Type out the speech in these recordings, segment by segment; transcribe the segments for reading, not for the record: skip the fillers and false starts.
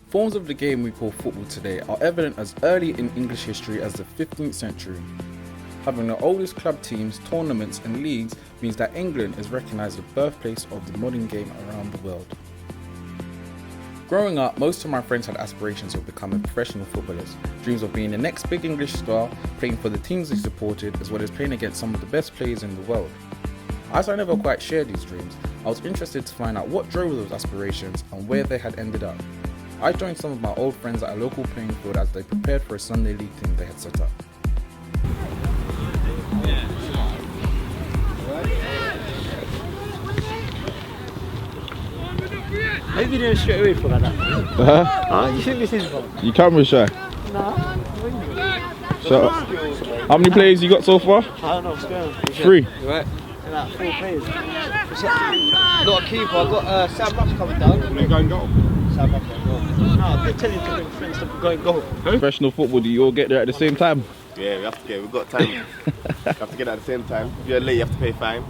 Forms of the game we call football today are evident as early in English history as the 15th century. Having the oldest club teams, tournaments and leagues means that England is recognised as the birthplace of the modern game around the world. Growing up, most of my friends had aspirations of becoming professional footballers, dreams of being the next big English star, playing for the teams they supported, as well as playing against some of the best players in the world. As I never quite shared these dreams, I was interested to find out what drove those aspirations and where they had ended up. I joined some of my old friends at a local playing field as they prepared for a Sunday league team they had set up. How you doing straight away for like that? You shouldn't be saying that. You camera shy? Nah. So, how many players you got so far? I don't know what's going on. 3. You right? Like 4 players. Not a keeper, I've got Sam Ruff's coming down. They go and goal. Sam Ruff going goal. No, I did tell you to bring friends to go and go. Professional football, do you all get there at the same time? Yeah, we've got time. We have to get at the same time. If you're late, you have to pay fine.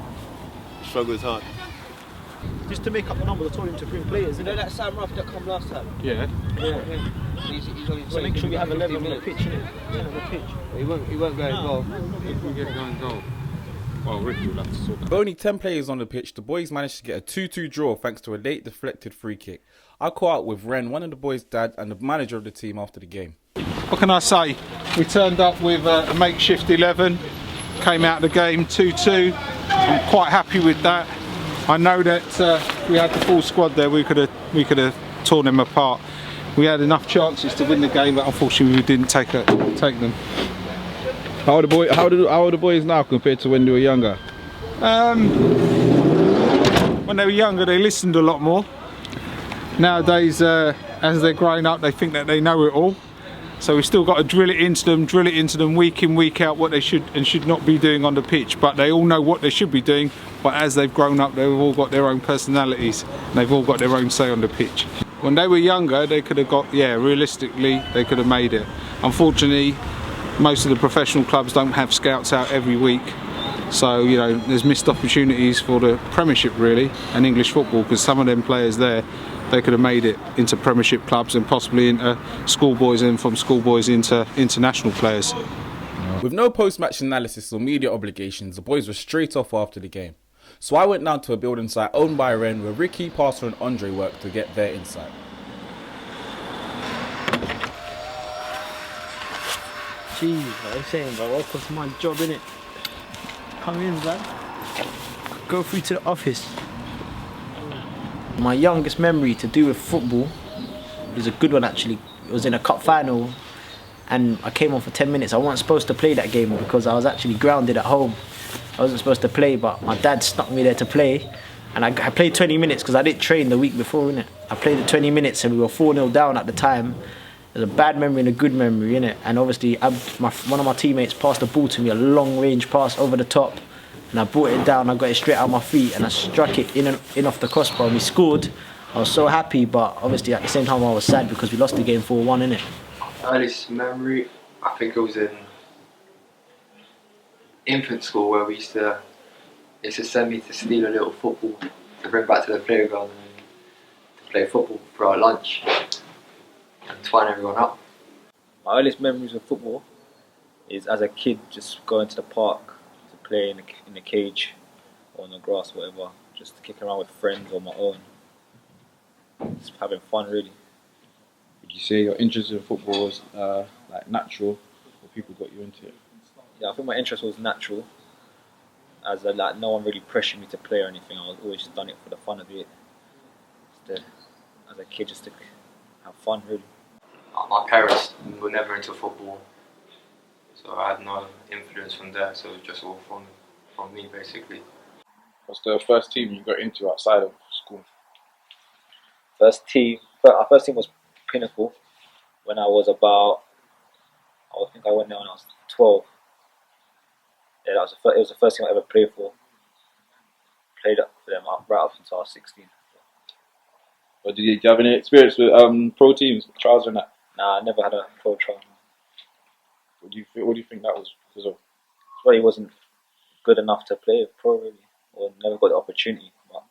The struggle is hard. Just to make up the numbers, I told him to bring players. You know that Sam Ruff that come last time? Yeah. Yeah. He's only So make sure you have 11 on the pitch, innit? 10 on the pitch. He won't go in goal. If we get going goal, well, Ricky will have to sort that. With only 10 players on the pitch, the boys managed to get a 2-2 draw thanks to a late deflected free kick. I caught up with Ren, one of the boys' dad, and the manager of the team after the game. What can I say? We turned up with a makeshift 11, came out of the game 2-2. I'm quite happy with that. I know that we had the full squad there. We could have torn them apart. We had enough chances to win the game, but unfortunately we didn't take them. How are the boys now compared to when they were younger? When they were younger, they listened a lot more. Nowadays, as they're growing up, they think that they know it all. So we've still got to drill it into them week in, week out, what they should and should not be doing on the pitch. But they all know what they should be doing. But as they've grown up, they've all got their own personalities. And they've all got their own say on the pitch. When they were younger, they could have got, realistically, they could have made it. Unfortunately, most of the professional clubs don't have scouts out every week. So, there's missed opportunities for the Premiership, really, and English football, because some of them players there, they could have made it into Premiership clubs and possibly into schoolboys, and from schoolboys into international players. With no post-match analysis or media obligations, the boys were straight off after the game. So I went down to a building site owned by Ren where Ricky, Pastor and Andre worked to get their insight. Jeez, what I'm saying, bro. Welcome to my job, innit? Come in, man. Go through to the office. My youngest memory to do with football is a good one, actually. It was in a cup final and I came on for 10 minutes. I wasn't supposed to play that game because I was actually grounded at home. I wasn't supposed to play, but my dad stuck me there to play. And I played 20 minutes because I didn't train the week before, innit? I played the 20 minutes and we were 4-0 down at the time. There's a bad memory and a good memory, innit? And obviously, one of my teammates passed the ball to me, a long-range pass over the top. And I brought it down, I got it straight out of my feet and I struck it in off the crossbar and we scored. I was so happy, but obviously at the same time I was sad because we lost the game 4-1, innit? Earliest memory, I think it was in infant school where they used to send me to steal a little football to bring back to the playground and to play football for our lunch and twine everyone up. My earliest memories of football is as a kid just going to the park to play in the cage or on the grass, whatever, just kicking around with friends on my own. Just having fun, really. Would you say your interest in football was like natural, or people got you into it? Yeah, I think my interest was natural, as no one really pressured me to play or anything. I was always just done it for the fun of it. As a kid, just to have fun, really. My parents were never into football, so I had no influence from there, so it was just all from me, basically. What's the first team you got into outside of school? Our first team was Pinnacle when I was I think I went there when I was 12. Yeah, it was the first team I ever played for. Played up for them right up until I was 16. Or do you have any experience with pro teams, trials and that? Nah, I never had a pro trial. What do you think that was because of? Probably wasn't good enough to play pro, really, or never got the opportunity. But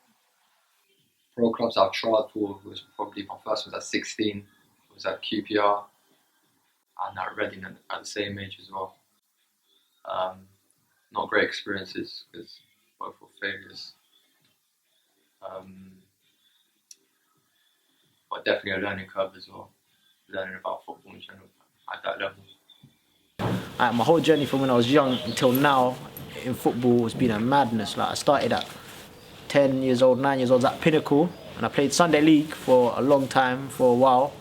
Pro clubs I've tried for was probably my first one at 16. was at QPR and at Reading at the same age as well. Not great experiences because both were failures. But definitely a learning curve as well, learning about football in general at that level. My whole journey from when I was young until now in football has been a madness. Like I started at 10 years old, 9 years old at Pinnacle, and I played Sunday League for a long time, for a while.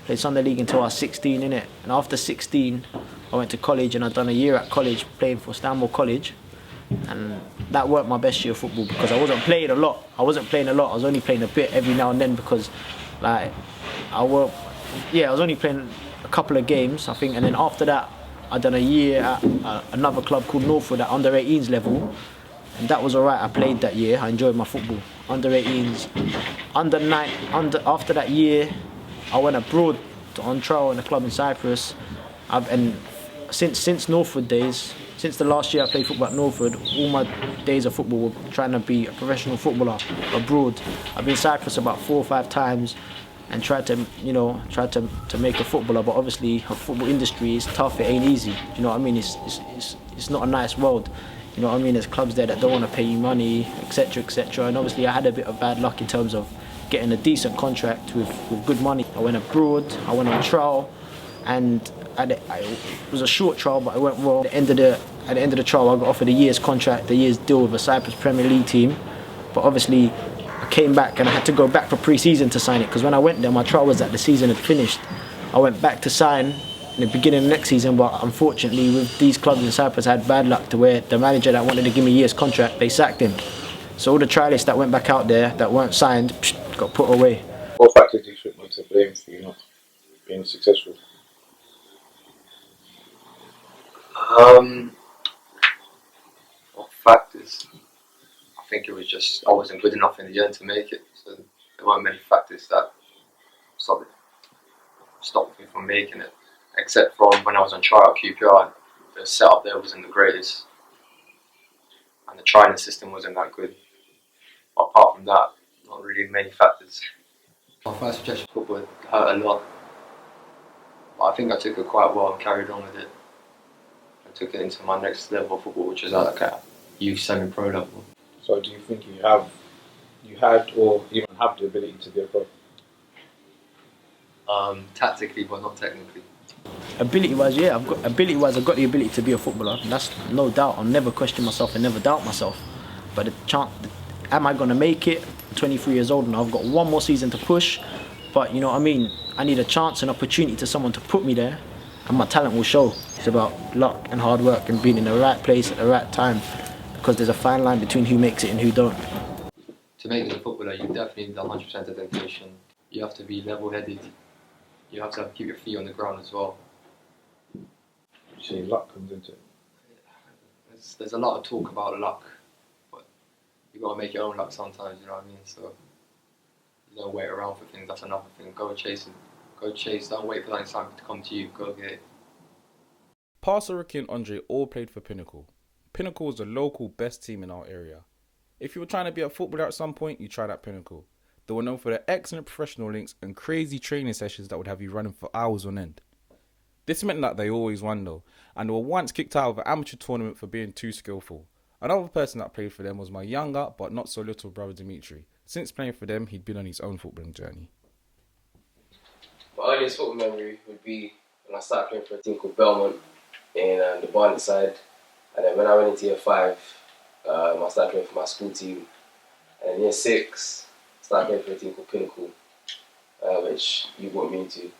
Played Sunday League until I was 16, innit? And after 16, I went to college and I'd done a year at college playing for Stanmore College. And that weren't my best year of football because I wasn't playing a lot. I was only playing a bit every now and then because, like, I was only playing a couple of games, I think. And then after that, I'd done a year at another club called Northwood at under 18s level. And that was alright. I played that year. I enjoyed my football. Under 18s, after that year, I went abroad on trial in a club in Cyprus. And since Northwood days, since the last year I played football at Northwood, all my days of football were trying to be a professional footballer abroad. I've been in Cyprus about 4 or 5 times and tried to make a footballer, but obviously the football industry is tough, it ain't easy. You know what I mean? It's not a nice world. You know what I mean? There's clubs there that don't want to pay you money, etc., etc. And obviously I had a bit of bad luck in terms of getting a decent contract with good money. I went abroad, I went on trial, and it was a short trial, but it went well. At the end of the trial, I got offered a year's contract, a year's deal with a Cyprus Premier League team. But obviously, I came back and I had to go back for pre-season to sign it because when I went there, my trial was that the season had finished. I went back to sign in the beginning of next season, but unfortunately, with these clubs in Cyprus, I had bad luck to where the manager that wanted to give me a year's contract, they sacked him. So all the trialists that went back out there that weren't signed got put away. What factors do you think were to blame for you not being successful? What factors? I think it was just I wasn't good enough in the end to make it. So there weren't many factors that stopped me from making it, except from when I was on trial at QPR. The setup there wasn't the greatest, and the training system wasn't that good. But apart from that, not really many factors. My first suggestion football hurt a lot, but I think I took it quite well and carried on with it. I took it into my next level of football, which is like a youth semi-pro level. So do you think you had or even have the ability to be a pro? Tactically, but not technically. Ability-wise, yeah, I've got the ability to be a footballer. That's no doubt. I'll never question myself and never doubt myself. But am I gonna make it? I'm 23 years old and I've got one more season to push. But you know what I mean? I need a chance, an opportunity to someone to put me there, and my talent will show. It's about luck and hard work and being in the right place at the right time, because there's a fine line between who makes it and who don't. To make it a footballer, you definitely need 100% of dedication. You have to be level-headed. You have to keep your feet on the ground as well. You say luck comes into it. There's a lot of talk about luck, but you got to make your own luck sometimes. You know what I mean? So you don't wait around for things. That's another thing. Go chase it. Go chase. Don't wait for that something to come to you. Go get it. Pastor Ricky and Andre all played for Pinnacle. Pinnacle is the local best team in our area. If you were trying to be a footballer at some point, you tried at Pinnacle. They were known for their excellent professional links and crazy training sessions that would have you running for hours on end. This meant that they always won though, and they were once kicked out of an amateur tournament for being too skillful. Another person that played for them was my younger but not so little brother Dimitri. Since playing for them, he'd been on his own footballing journey. My earliest football memory would be when I started playing for a team called Belmont in the Barnet side, and then when I went into year 5, I started playing for my school team, and in year 6, I started playing for a team called Pinnacle, which you brought me into,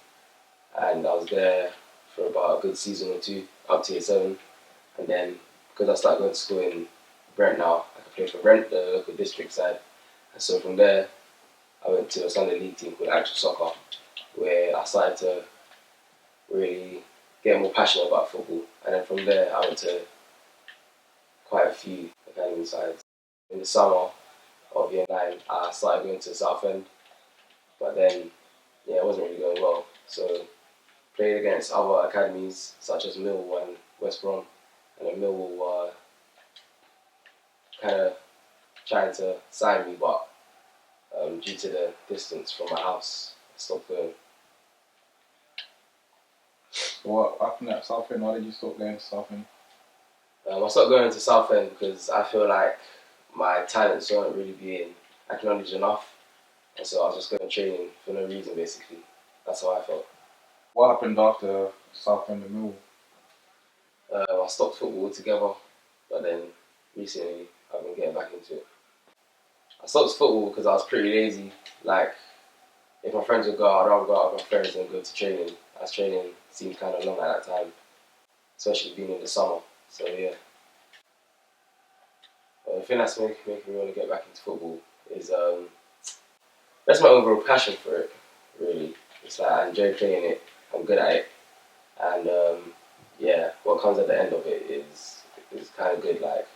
and I was there for about a good season or 2, up to year 7, and then because I started going to school in Brent now, I could play for Brent, the local district side, and so from there I went to a Sunday League team called Actual Soccer, where I started to really get more passionate about football, and then from there I went to quite a few academy sides. In the summer of year 9, I started going to Southend, but then it wasn't really going well. So played against other academies such as Millwall and West Brom, and then Millwall were kind of trying to sign me, but due to the distance from my house, I stopped going. So what happened at Southend? Why did you stop going to Southend? I stopped going to Southend because I feel like my talents weren't really being acknowledged enough, and so I was just going training for no reason, basically. That's how I felt. What happened after Southend and Millwall? I stopped football altogether, but then recently I've been getting back into it. I stopped football because I was pretty lazy. Like, if my friends would go out, I'd rather go out with my friends than go to training, as training seemed kind of long at that time, especially being in the summer. So yeah. The thing that's making me want to get back into football is that's my overall passion for it, really. It's like I enjoy playing it, I'm good at it, and yeah, what comes at the end of it is kind of good. Like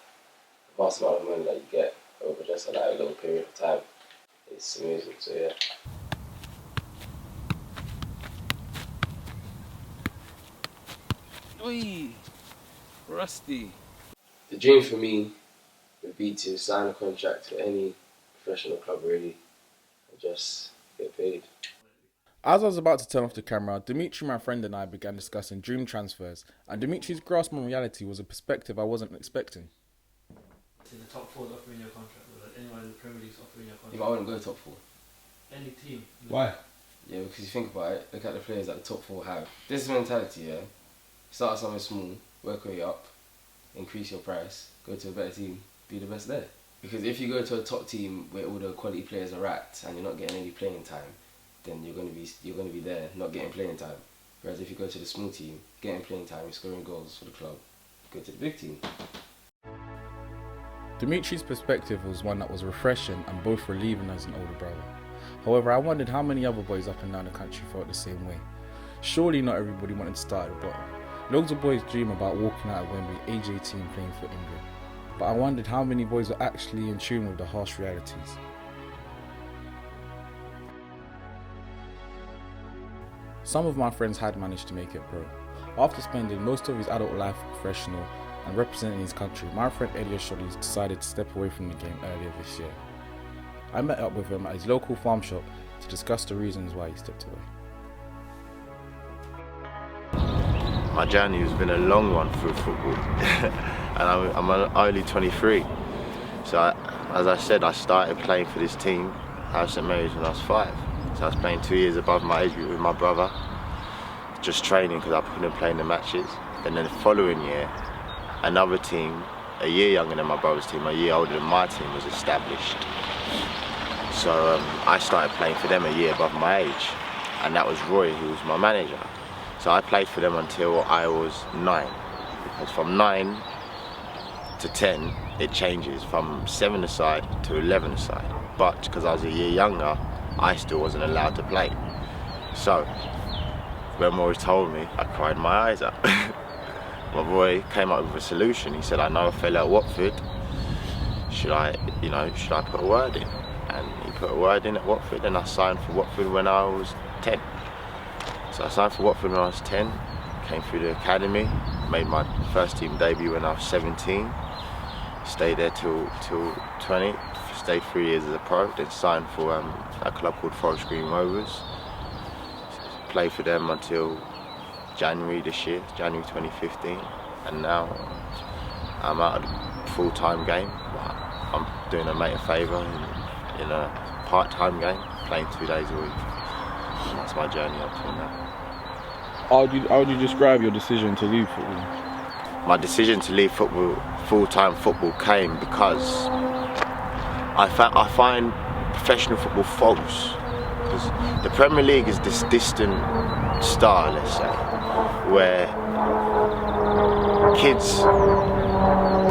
the vast amount of money that you get over just like a little period of time, it's amazing. So yeah. Oi, Rusty. The dream for me would be to sign a contract to any professional club, really, and just get paid. As I was about to turn off the camera, Dimitri, my friend, and I began discussing dream transfers, and Dimitri's grasp on reality was a perspective I wasn't expecting. In the top 4 offering your contract, or anyone in the Premier League's offering your contract? If I wouldn't go top 4. Any team. Why? Yeah, because you think about it, look at the players that the top 4 have. This is mentality, yeah. Start at something small, work your way up, increase your price, go to a better team, be the best there. Because if you go to a top team where all the quality players are at and you're not getting any playing time, then you're going to be there, not getting playing time. Whereas if you go to the small team, getting playing time, you're scoring goals for the club, go to the big team. Dimitri's perspective was one that was refreshing and both relieving as an older brother. However, I wondered how many other boys up and down the country felt the same way. Surely not everybody wanted to start at the bottom. Loads of boys dream about walking out of Wembley age 18 playing for England. But I wondered how many boys were actually in tune with the harsh realities. Some of my friends had managed to make it pro. After spending most of his adult life professional and representing his country, my friend Eddie Shoddy decided to step away from the game earlier this year. I met up with him at his local farm shop to discuss the reasons why he stepped away. My journey has been a long one through football and I'm only 23. So as I said, I started playing for this team, House St Mary's, when I was 5. So I was playing 2 years above my age group with my brother, just training because I couldn't play in the matches. And then the following year, another team, a year younger than my brother's team, a year older than my team, was established. So I started playing for them a year above my age, and that was Roy, who was my manager. So I played for them until I was 9, because from 9 to 10 it changes from 7-a-side to 11-a-side. But because I was a year younger, I still wasn't allowed to play. So when Roy told me, I cried my eyes out. My boy came up with a solution. He said, I know a fella at Watford, should I put a word in? And he put a word in at Watford, and I signed for Watford when I was 10. So I signed for Watford when I was 10, came through the academy, made my first team debut when I was 17, stayed there till 20, stayed 3 years as a pro, then signed for a club called Forest Green Rovers. Played for them until January this year, January 2015, and now I'm out of the full-time game. I'm doing a mate a favour in a part-time game, playing 2 days a week. And that's my journey up till now. How would you describe your decision to leave football? My decision to leave football, full-time football, came because I find professional football false. Because the Premier League is this distant star, let's say, where kids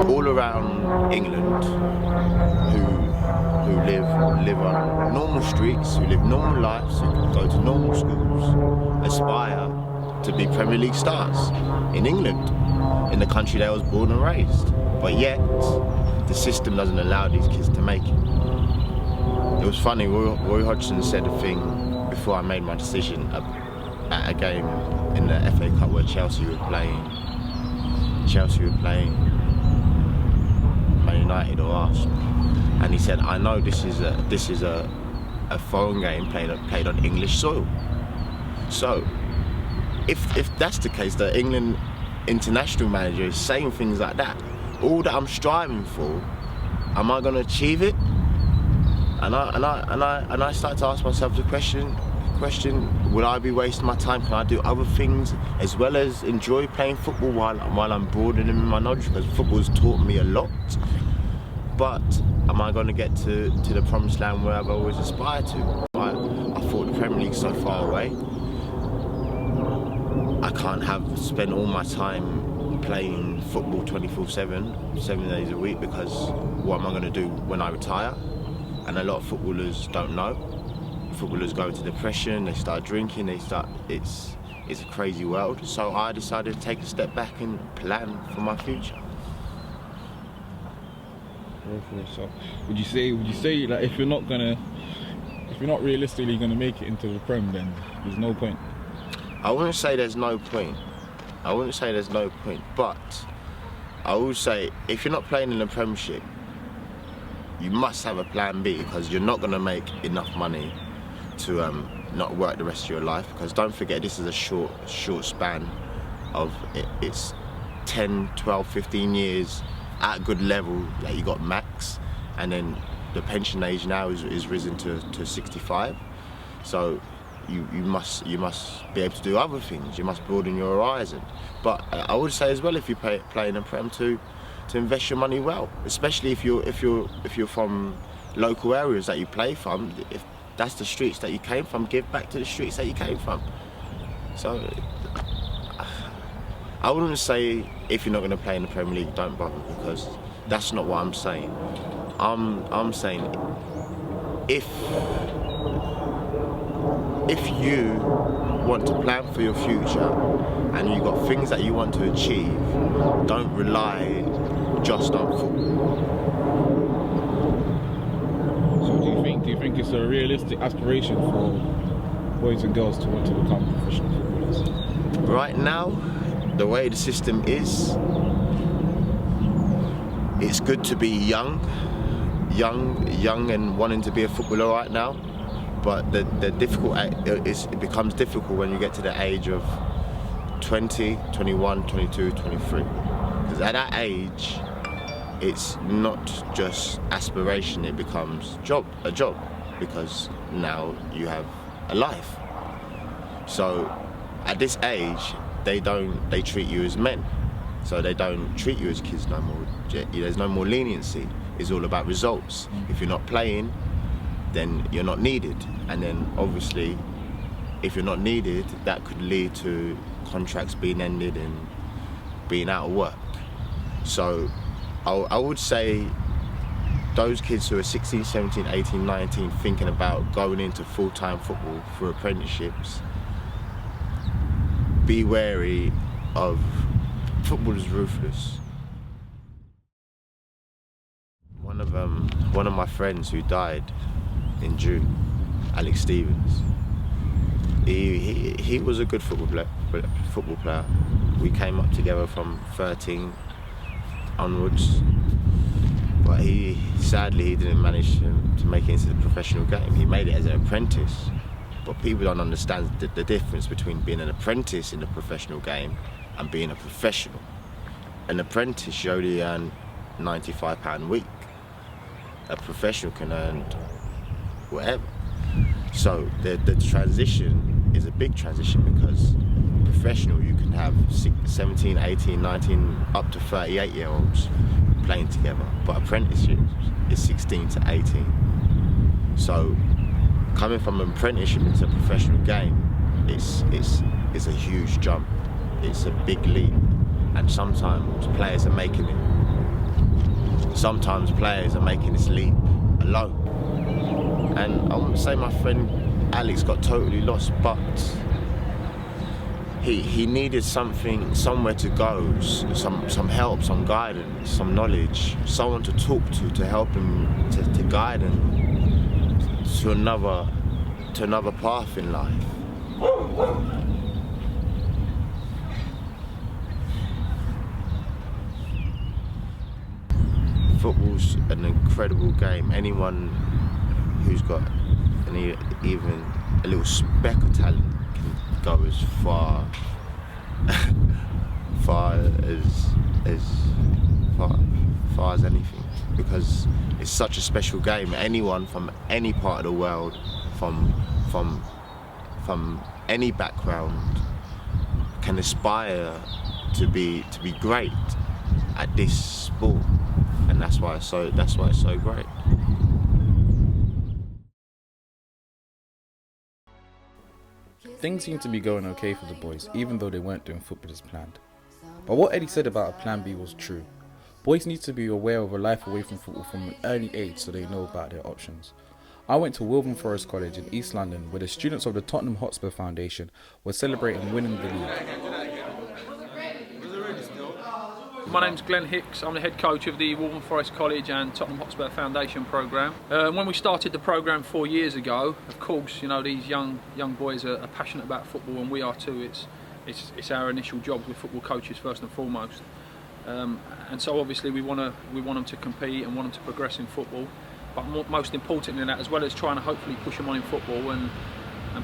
all around England who live on normal streets, who live normal lives, who go to normal schools, aspire to be Premier League stars in England, in the country that I was born and raised. But yet, the system doesn't allow these kids to make it. It was funny, Roy Hodgson said a thing before I made my decision at a game in the FA Cup where Chelsea were playing Man United or Arsenal. And he said, I know this is a foreign game played on English soil. So, if that's the case, the England international manager is saying things like that, all that I'm striving for, am I going to achieve it? And I start to ask myself the question, will I be wasting my time? Can I do other things as well as enjoy playing football while I'm broadening my knowledge? Because football's taught me a lot. But am I going to get to the promised land where I've always aspired to? I thought the Premier League's so far away. I can't spend all my time playing football 24/7, 7 days a week, because what am I going to do when I retire? And a lot of footballers don't know. Footballers go into depression, they start drinking, it's a crazy world. So I decided to take a step back and plan for my future. So would you say that if you're not realistically gonna make it into the Prem, then there's no point? I wouldn't say there's no point. But I would say if you're not playing in the Premiership, you must have a plan B, because you're not gonna make enough money to not work the rest of your life. Because don't forget, this is a short span of it's 10, 12, 15 years at a good level that you got max, and then the pension age now is risen to 65. So you must be able to do other things. You must broaden your horizon. But I would say as well, if you play in the Prem, to invest your money well, especially if you're from local areas that you play from. If that's the streets that you came from, give back to the streets that you came from. So I wouldn't say if you're not going to play in the Premier League, don't bother, because that's not what I'm saying. I'm saying if you want to plan for your future and you've got things that you want to achieve, don't rely just on football. So do you think it's a realistic aspiration for boys and girls to want to become professional footballers? Right now, the way the system is, it's good to be young and wanting to be a footballer right now. But it becomes difficult when you get to the age of 20, 21, 22, 23. Because at that age, it's not just aspiration, it becomes a job, because now you have a life. So at this age, they treat you as men. So they don't treat you as kids no more. There's no more leniency. It's all about results. If you're not playing, then you're not needed. And then obviously, if you're not needed, that could lead to contracts being ended and being out of work. So I would say those kids who are 16, 17, 18, 19 thinking about going into full-time football for apprenticeships, be wary of football is ruthless. One of my friends who died in June, Alex Stevens, he was a good football player. We came up together from 13 onwards, but sadly he didn't manage to make it into the professional game. He made it as an apprentice, but people don't understand the difference between being an apprentice in the professional game and being a professional. An apprentice, you only earn £95 a week. A professional can earn whatever. So the transition is a big transition, because professional, you can have 17, 18, 19, up to 38-year-olds playing together, but apprenticeship is 16 to 18. So coming from an apprenticeship into a professional game, it's a huge jump. It's a big leap, and sometimes players are making it. Sometimes players are making this leap alone. And I wouldn't say my friend Alex got totally lost, but he needed somewhere to go, some help, some guidance, some knowledge, someone to talk to help him, to guide him to another path in life. Football's an incredible game. Anyone who's got even a little speck of talent can go as far far as anything, because it's such a special game. Anyone from any part of the world, from any background, can aspire to be great at this sport, and that's why it's so great. Things seemed to be going okay for the boys, even though they weren't doing football as planned. But what Eddie said about a plan B was true. Boys need to be aware of a life away from football from an early age so they know about their options. I went to Wilburn Forest College in East London, where the students of the Tottenham Hotspur Foundation were celebrating winning the league. My name's Glenn Hicks. I'm the head coach of the Wilburn Forest College and Tottenham Hotspur Foundation programme. When we started the programme 4 years ago, of course, you know, these young boys are passionate about football, and we are too. It's our initial job with football coaches first and foremost. And so obviously we want them to compete and want them to progress in football. But most importantly than that, as well as trying to hopefully push them on in football and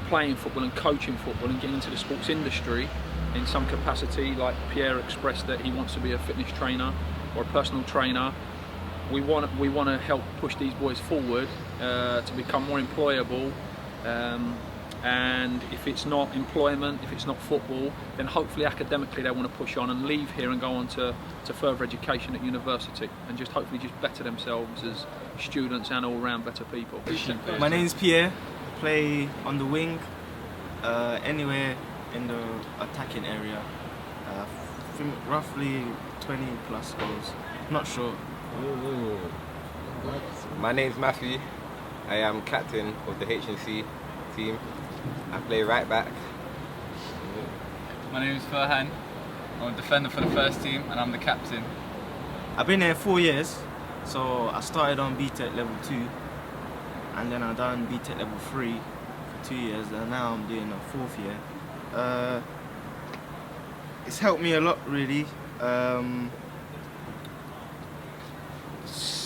playing football and coaching football and getting into the sports industry in some capacity, like Pierre expressed that he wants to be a fitness trainer or a personal trainer. We want to help push these boys forward to become more employable. And if it's not employment, if it's not football, then hopefully academically they want to push on and leave here and go on to further education at university and just hopefully just better themselves as students and all round better people. My name's Pierre. I play on the wing, anywhere in the attacking area. Roughly 20 plus goals. Not sure. My name's Matthew. I am captain of the H&C team. I play right back. My name is Farhan. I'm a defender for the first team and I'm the captain. I've been here 4 years, so I started on BTEC level 2 and then I done BTEC level 3 for 2 years, and now I'm doing a 4th year. It's helped me a lot, really.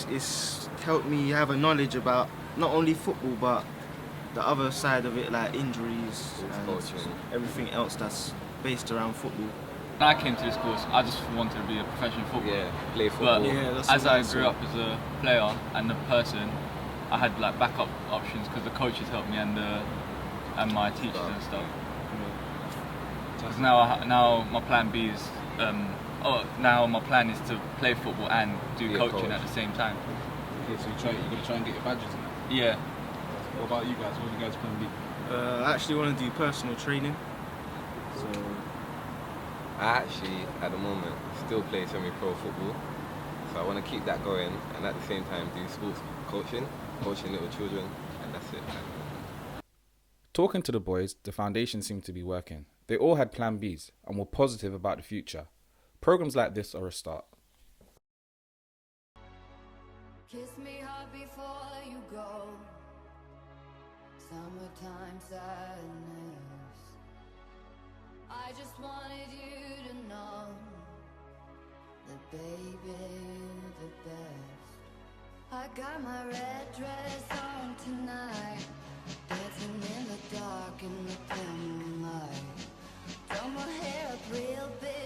It's helped me have a knowledge about not only football but the other side of it, like injuries and everything else that's based around football. When I came to this course, I just wanted to be a professional footballer. Yeah, play football. But as I grew up as a player and a person, I had like backup options because the coaches helped me and my teachers and stuff. Because now my plan B is now my plan is to play football and do coaching at the same time. Okay, so you're gonna try and get your badges in that? Yeah. What about you guys? What do you guys plan B? I actually want to do personal training. So I actually, at the moment, still play semi-pro football. So I want to keep that going and at the same time do sports coaching little children, and that's it. Talking to the boys, the foundation seemed to be working. They all had plan Bs and were positive about the future. Programs like this are a start. Kiss me hard before you go. Summertime sadness. I just wanted you to know that baby you're the best. I got my red dress on tonight, dancing in the dark in the dim light. Throw my hair up real big.